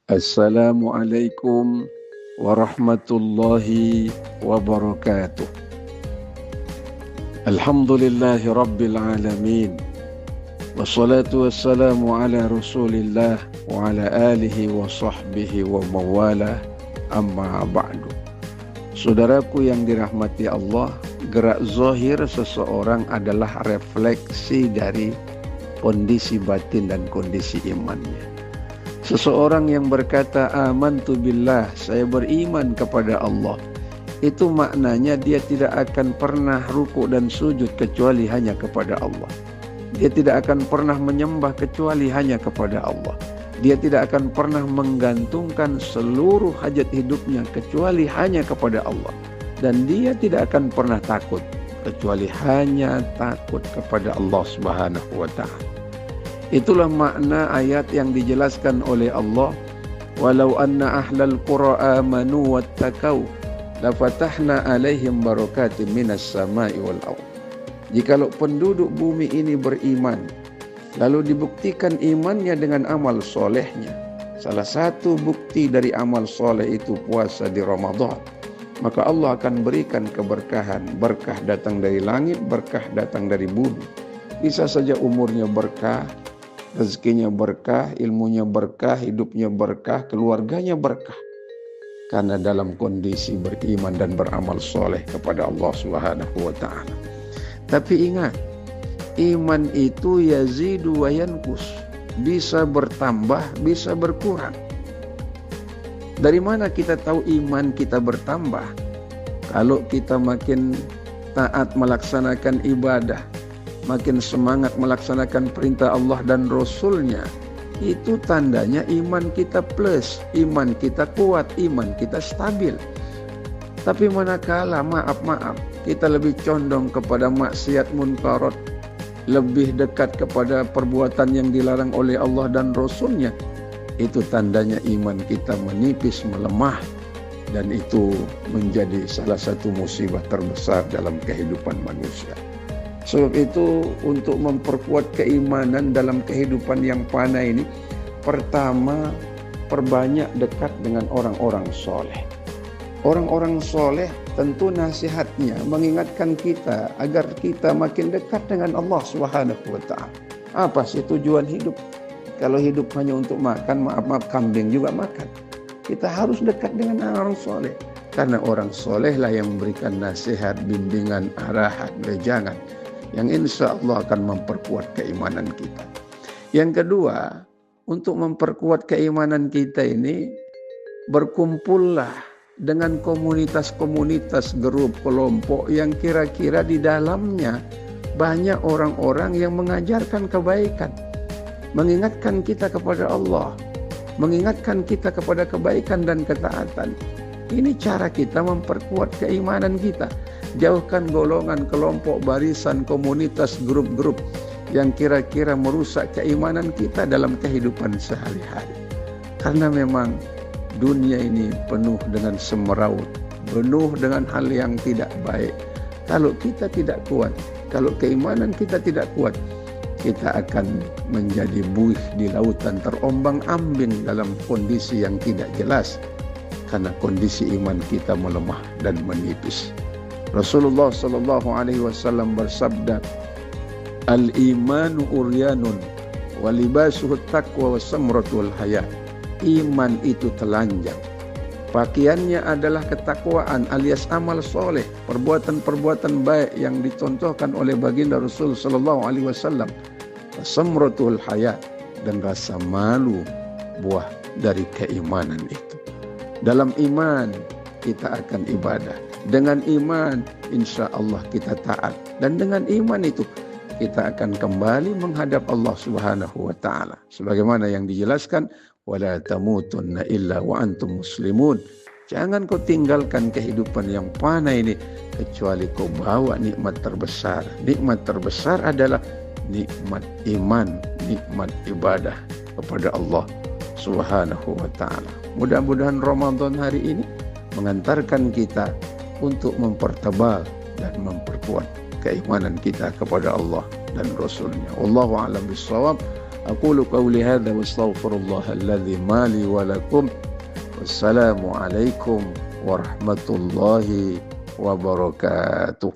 Assalamualaikum warahmatullahi wabarakatuh. Alhamdulillahi rabbil alamin. Wassalatu wassalamu ala rasulillah wa ala alihi wa sahbihi wa mawalah, amma ba'du. Saudaraku yang dirahmati Allah, gerak zahir seseorang adalah refleksi dari kondisi batin dan kondisi imannya. Seseorang yang berkata amantu billah, saya beriman kepada Allah, itu maknanya dia tidak akan pernah ruku dan sujud kecuali hanya kepada Allah. Dia tidak akan pernah menyembah kecuali hanya kepada Allah. Dia tidak akan pernah menggantungkan seluruh hajat hidupnya kecuali hanya kepada Allah. Dan dia tidak akan pernah takut kecuali hanya takut kepada Allah Subhanahu wa ta'ala. Itulah makna ayat yang dijelaskan oleh Allah, walau anna ahlal qura amanu wattaqau lafatahna alaihim barakatim minas samai wal ardh. Jikalau penduduk bumi ini beriman, lalu dibuktikan imannya dengan amal solehnya. Salah satu bukti dari amal soleh itu puasa di Ramadan. Maka Allah akan berikan keberkahan. Berkah datang dari langit, berkah datang dari bumi. Bisa saja umurnya berkah, rezekinya berkah, ilmunya berkah, hidupnya berkah, keluarganya berkah. Karena dalam kondisi beriman dan beramal soleh kepada Allah Subhanahu wa ta'ala. Tapi ingat, iman itu yazidu wa yankus, bisa bertambah, bisa berkurang. Dari mana kita tahu iman kita bertambah? Kalau kita makin taat melaksanakan ibadah, makin semangat melaksanakan perintah Allah dan Rasulnya, itu tandanya iman kita plus, iman kita kuat, iman kita stabil. Tapi manakala maaf, kita lebih condong kepada maksiat munkarat, lebih dekat kepada perbuatan yang dilarang oleh Allah dan Rasulnya, itu tandanya iman kita menipis, melemah. Dan itu menjadi salah satu musibah terbesar dalam kehidupan manusia. Sebab itu untuk memperkuat keimanan dalam kehidupan yang fana ini, pertama, perbanyak dekat dengan orang-orang soleh. Orang-orang soleh tentu nasihatnya mengingatkan kita agar kita makin dekat dengan Allah Subhanahu wa ta'ala. Apa sih tujuan hidup? Kalau hidup hanya untuk makan, maaf kambing juga makan. Kita harus dekat dengan orang soleh. Karena orang soleh lah yang memberikan nasihat, bimbingan, arahan, wejangan, yang insya Allah akan memperkuat keimanan kita. Yang kedua, untuk memperkuat keimanan kita ini, berkumpullah dengan komunitas-komunitas, grup, kelompok yang kira-kira di dalamnya banyak orang-orang yang mengajarkan kebaikan, mengingatkan kita kepada Allah, mengingatkan kita kepada kebaikan dan ketaatan. Ini cara kita memperkuat keimanan kita. Jauhkan golongan, kelompok, barisan, komunitas, grup-grup yang kira-kira merusak keimanan kita dalam kehidupan sehari-hari. Karena memang dunia ini penuh dengan semeraut, penuh dengan hal yang tidak baik. Kalau kita tidak kuat, kalau keimanan kita tidak kuat, kita akan menjadi buih di lautan terombang-ambing dalam kondisi yang tidak jelas. Karena kondisi iman kita melemah dan menipis. Rasulullah sallallahu alaihi wasallam bersabda, al-imanu uryanun wa libasuhu taqwa wa samratul haya. Iman itu telanjang, pakaiannya adalah ketakwaan alias amal soleh, perbuatan-perbuatan baik yang dicontohkan oleh baginda Rasul sallallahu alaihi wasallam. Samratul haya, dan rasa malu, buah dari keimanan itu. Dalam iman kita akan ibadah. Dengan iman insya Allah kita taat. Dan dengan iman itu kita akan kembali menghadap Allah Subhanahu wa ta'ala. Sebagaimana yang dijelaskan, wala tamutunna illa wa antum muslimun. Jangan kau tinggalkan kehidupan yang fana ini kecuali kau bawa nikmat terbesar. Nikmat terbesar adalah nikmat iman, nikmat ibadah kepada Allah Subhanahu wa ta'ala. Mudah-mudahan Ramadan hari ini mengantarkan kita untuk mempertebal dan memperkuat keimanan kita kepada Allah dan Rasulnya. Wallahu a'lam bishawab. Aqulu qawli hadza wa astaghfirullah alladzi ma li wa lakum. Wassalamu alaikum warahmatullahi wabarakatuh.